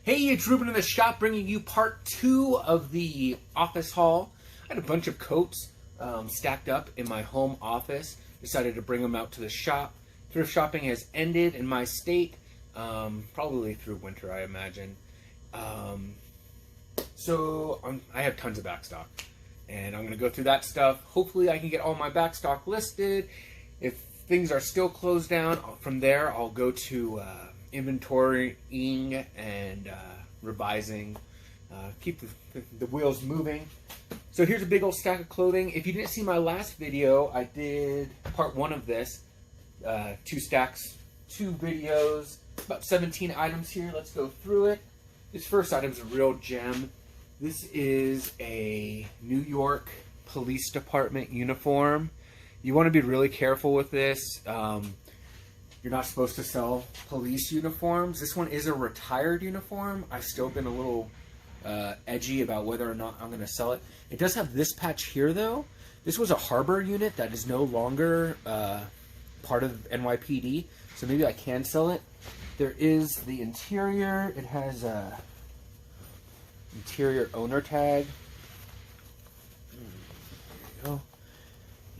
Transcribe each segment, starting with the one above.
Hey, it's Ruben in the shop bringing you part 2 of the office haul. I had a bunch of coats stacked up in my home office. Decided to bring them out to the shop. Thrift shopping has ended in my state, probably through winter, I imagine. So I have tons of backstock, and I'm going to go through that stuff. Hopefully I can get all my backstock listed. If things are still closed down, from there I'll go to inventorying and revising, keep the wheels moving. So here's a big old stack of clothing. If you didn't see my last video, I did part 1 of this, 2 stacks, 2 videos, about 17 items here. Let's go through it. This first item is a real gem. This is a New York Police Department uniform. You want to be really careful with this. You're not supposed to sell police uniforms. This one is a retired uniform. I've still been a little edgy about whether or not I'm going to sell it. It does have this patch here, though. This was a harbor unit that is no longer part of NYPD, so maybe I can sell it. There is the interior. It has a interior owner tag. There you go.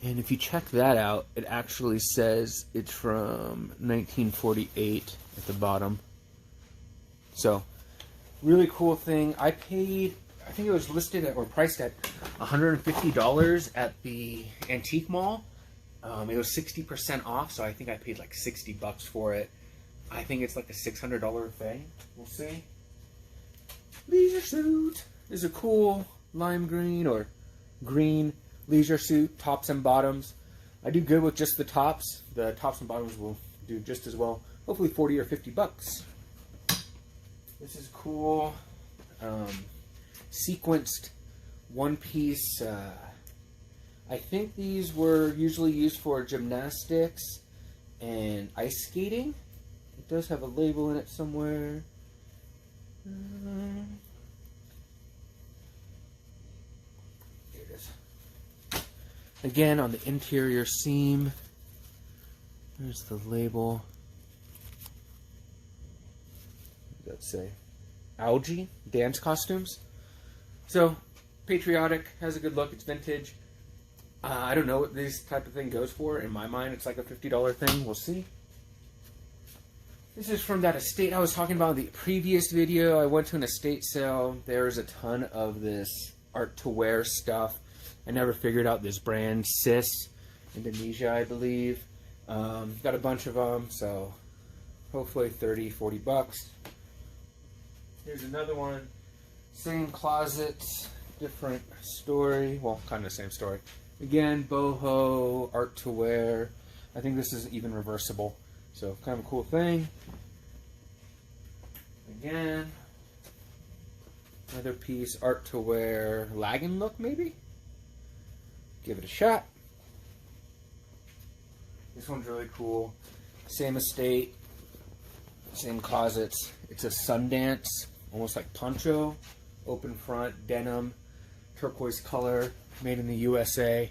And if you check that out, it actually says it's from 1948 at the bottom. So, really cool thing. I paid, I think it was listed at, or priced at $150 at the antique mall. It was 60% off, so I think I paid like $60 for it. I think it's like a $600 thing. We'll see. Leisure suit. This is a cool lime green or green leisure suit, tops and bottoms. I do good with just the tops. The tops and bottoms will do just as well. Hopefully 40 or 50 bucks. This is cool. Sequenced one-piece. I think these were usually used for gymnastics and ice skating. It does have a label in it somewhere. Here it is. Again, on the interior seam, there's the label. What does that say? Algae dance costumes. So, patriotic, has a good look. It's vintage. I don't know what this type of thing goes for. In my mind, it's like a $50 thing. We'll see. This is from that estate I was talking about in the previous video. I went to an estate sale. There's a ton of this art to wear stuff. I never figured out this brand, Sis, Indonesia, I believe. Got a bunch of them, so hopefully 30, 40 bucks. Here's another one. Same closet, different story. Well, kind of the same story. Again, boho, art to wear. I think this is even reversible, so kind of a cool thing. Again, another piece, art to wear, lagging look maybe? Give it a shot. This one's really cool. Same estate, same closets. It's a Sundance, almost like poncho, open front, denim, turquoise color, made in the USA.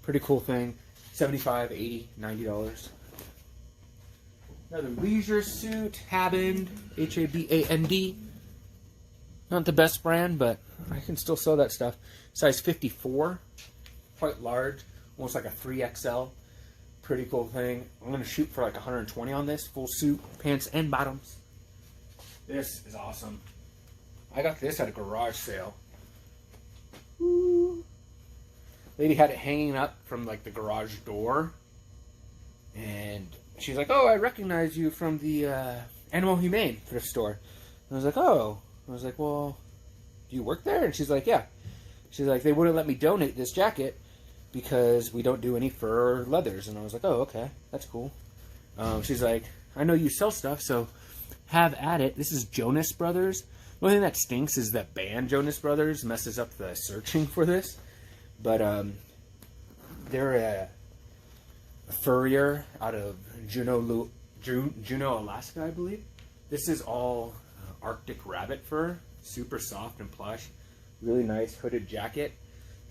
Pretty cool thing. $75, $80, $90. Another leisure suit, Haband, H-A-B-A-N-D. Not the best brand, but I can still sell that stuff. Size 54. Quite large, almost like a 3XL. Pretty cool thing. I'm going to shoot for like 120 on this. Full suit, pants and bottoms. This is awesome. I got this at a garage sale. Woo. Lady had it hanging up from like the garage door. And she's like, oh, I recognize you from the Animal Humane thrift store. And I was like, oh. I was like, well, do you work there? And she's like, yeah. She's like, they wouldn't let me donate this jacket because we don't do any fur or leathers. And I was like, oh, okay, that's cool. She's like, I know you sell stuff, so have at it. This is Jonas Brothers. The only thing that stinks is that band Jonas Brothers messes up the searching for this. But they're a furrier out of Juneau, Alaska, I believe. This is all Arctic rabbit fur. Super soft and plush. Really nice hooded jacket.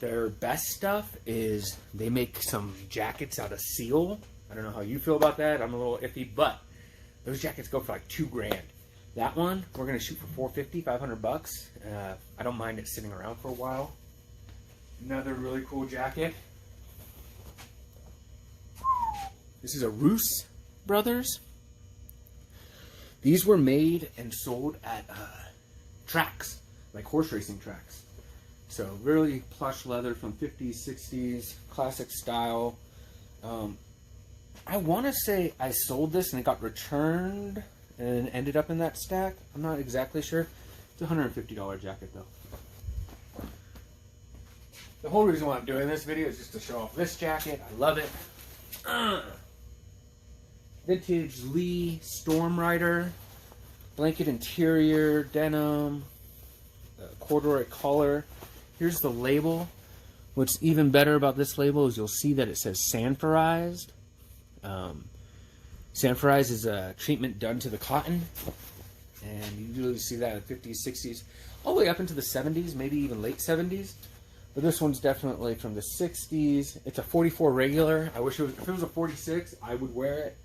Their best stuff is they make some jackets out of seal. I don't know how you feel about that. I'm a little iffy, but those jackets go for like $2 grand. That one, we're going to shoot for 450, 500 bucks. I don't mind it sitting around for a while. Another really cool jacket. This is a Roos Brothers. These were made and sold at tracks, like horse racing tracks. So really plush leather from 50s, 60s, classic style. I want to say I sold this and it got returned and ended up in that stack. I'm not exactly sure. It's a $150 jacket though. The whole reason why I'm doing this video is just to show off this jacket. I love it. Vintage Lee Storm Rider. Blanket interior, denim, corduroy collar. Here's the label. What's even better about this label is you'll see that it says sanforized. Sanforized is a treatment done to the cotton. And you usually see that in the 50s, 60s, all the way up into the 70s, maybe even late 70s. But this one's definitely from the 60s. It's a 44 regular. I wish it was, if it was a 46, I would wear it.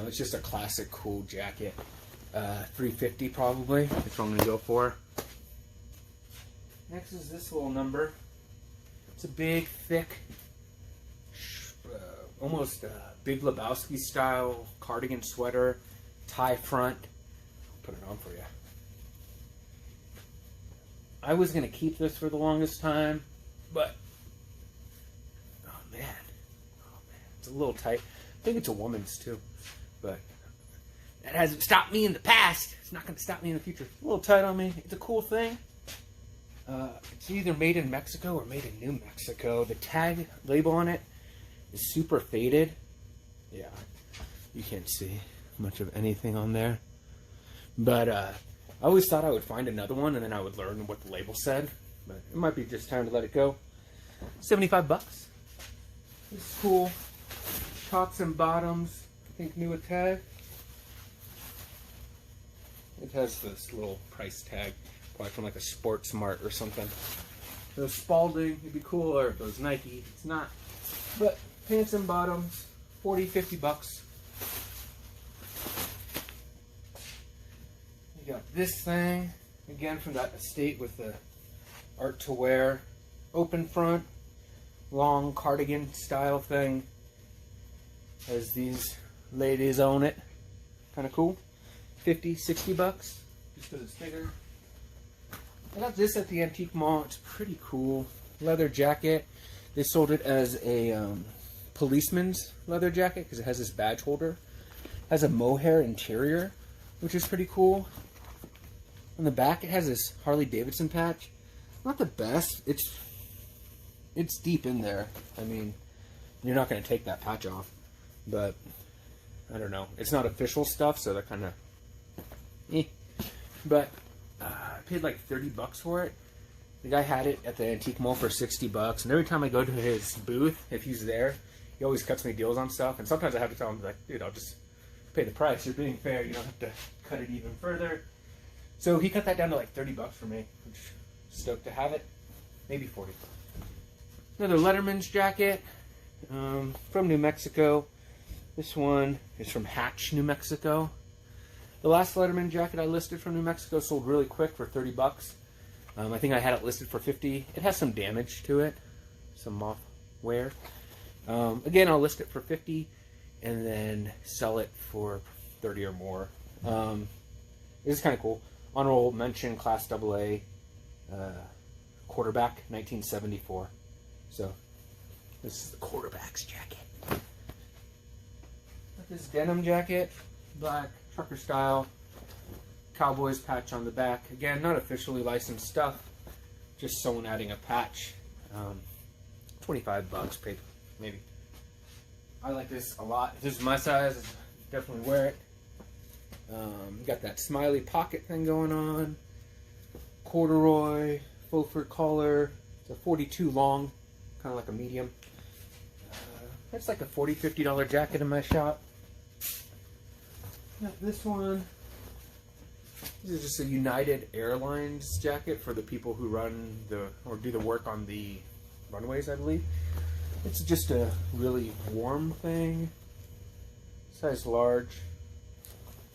It's just a classic cool jacket. 350 probably. That's what I'm going to go for. Next is this little number. It's a big, thick, almost Big Lebowski style cardigan sweater, tie front. I'll put it on for you. I was going to keep this for the longest time, but oh man, it's a little tight. I think it's a woman's too, but that hasn't stopped me in the past. It's not going to stop me in the future. It's a little tight on me. It's a cool thing. It's either made in Mexico or made in New Mexico. The tag label on it is super faded. Yeah, you can't see much of anything on there. But I always thought I would find another one and then I would learn what the label said. But it might be just time to let it go. 75 bucks. This is cool. Tops and bottoms. I think new with tag. It has this little price tag, probably from like a Sports Mart or something. If it was Spalding, it'd be cool, or if it was Nike, it's not. But pants and bottoms, 40, 50 bucks. You got this thing, again from that estate with the art to wear, open front, long cardigan style thing. As these ladies own it. Kind of cool. 50, 60 bucks, just because it's bigger. I got this at the antique mall. It's pretty cool. Leather jacket. They sold it as a policeman's leather jacket because it has this badge holder. It has a mohair interior, which is pretty cool. On the back, it has this Harley Davidson patch. Not the best. It's deep in there. I mean, you're not going to take that patch off. But I don't know. It's not official stuff, so that kind of But I paid like 30 bucks for it. The guy had it at the antique mall for 60 bucks. And every time I go to his booth, if he's there, he always cuts me deals on stuff. And sometimes I have to tell him, like, dude, I'll just pay the price. You're being fair. You don't have to cut it even further. So he cut that down to like 30 bucks for me. Which, stoked to have it. Maybe 40. Another Letterman's jacket from New Mexico. This one is from Hatch, New Mexico. The last Letterman jacket I listed from New Mexico sold really quick for 30 bucks. I think I had it listed for 50. It has some damage to it, some moth wear. Again, I'll list it for 50 and then sell it for 30 or more. This is kind of cool. Honorable mention, Class AA, quarterback, 1974. So this is the quarterback's jacket. This denim jacket, black, trucker style, Cowboys patch on the back. Again, not officially licensed stuff, just someone adding a patch. 25 bucks, maybe. I like this a lot. If this is my size, I'd definitely wear it. Got that smiley pocket thing going on. Corduroy, faux fur collar. It's a 42 long, kind of like a medium. That's like a $40, $50 jacket in my shop. Got this one. This is just a United Airlines jacket for the people who run or do the work on the runways, I believe. It's just a really warm thing. Size large.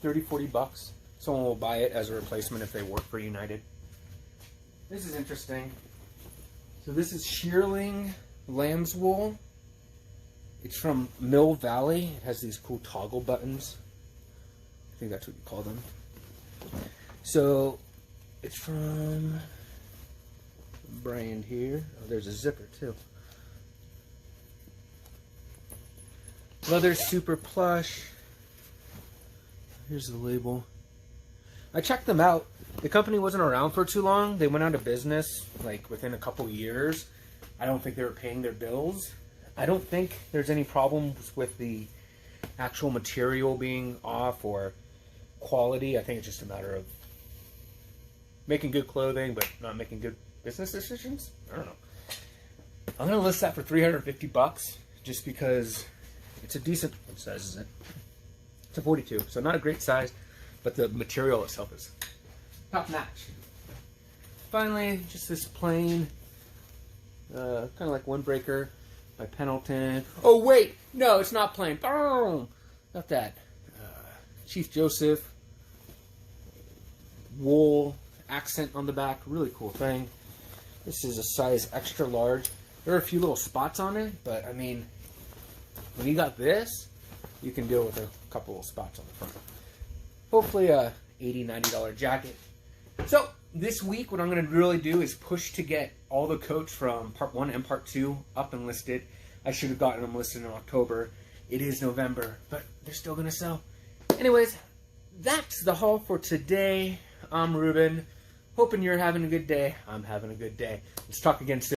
30, 40 bucks. someone will buy it as a replacement if they work for United. This is interesting. So this is shearling lamb's wool. It's from Mill Valley. It has these cool toggle buttons. I think that's what you call them. So it's from a brand here. Oh, there's a zipper too. Leather super plush. Here's the label. I checked them out. The company wasn't around for too long. They went out of business like within a couple years. I don't think they were paying their bills. I don't think there's any problems with the actual material being off or quality. I think it's just a matter of making good clothing but not making good business decisions. I don't know. I'm gonna list that for $350 just because it's a decent, what size is it? It's a 42, so not a great size, but the material itself is top notch. Finally, just this plain, kind of like windbreaker by Pendleton. Oh wait, no, it's not plain. Boom! Not that. Chief Joseph wool accent on the back, really cool thing. This is a size extra large. There are a few little spots on it, but I mean, when you got this, you can deal with a couple of spots on the front. Hopefully a $80, $90 jacket. So this week, what I'm going to really do is push to get all the coats from part 1 and part 2 up and listed. I should have gotten them listed in October. It is November, but they're still going to sell. Anyways, that's the haul for today. I'm Ruben. Hoping you're having a good day. I'm having a good day. Let's talk again soon.